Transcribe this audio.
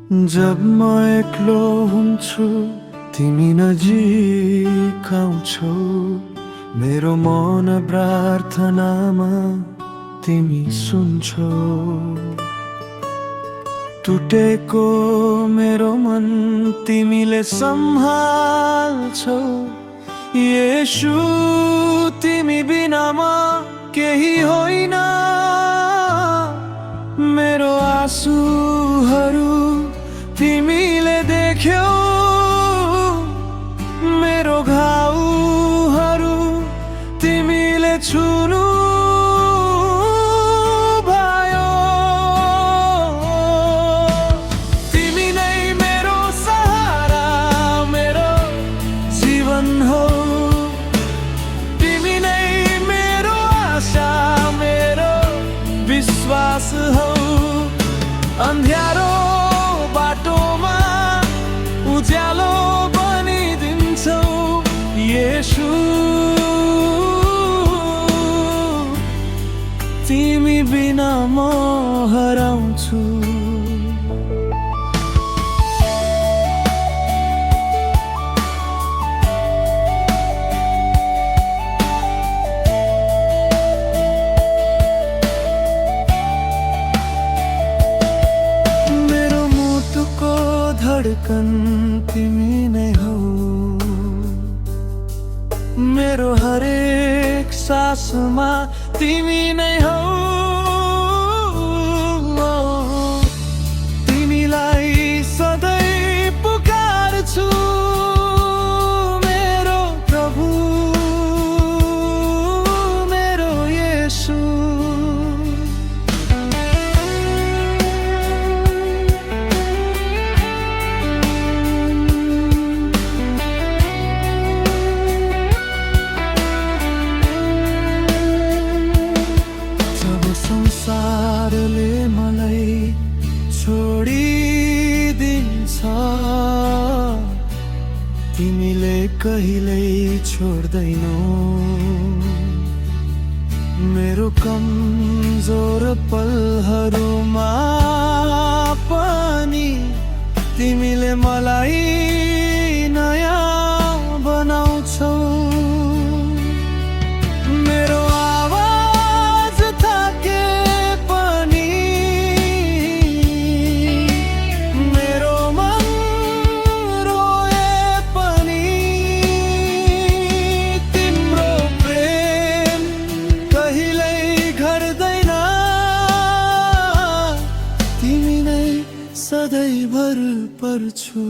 जब म एक्लो हुन्छु तिमी नजिक आउँछौ, मेरो मन प्रार्थनामा तिमी सुन्छौ। टुटेको मेरो मन तिमीले सम्हाल्छौ, येशू तिमी बिनामा केही होइन। मेरो आँसुहरू तिमीले देख्यौ, मेरो घाउहरू तिमीले छुनु भयो। तिमी नै मेरो सहारा, मेरो जीवन हो। तिमी नै मेरो आशा, मेरो विश्वास हो। अन्ध्यारो बाटोमा उज्यालो बनिदिन्छौ, येशू तिमी बिना म हराउँछु। धडकन तिमी नै हौ, मेरो हरेक सासमा तिमी नै हौ। तिमीलाई सधैँ पुकार्छु, मेरो प्रभु, मेरो येशू। संसारले मलाई छोडिदिन्छ, तिमीले कहिल्यै छोड्दैनौ। मेरो कमजोर पलहरूमा पनि तिमीले मलाई नयाँ बनाउँछौ। मेरो आवाज थाके पनि, मेरो मन रोए पनि, तिम्रो प्रेम कहिल्यै घट्दैन। तिमी नै सधैँभर पर्छु।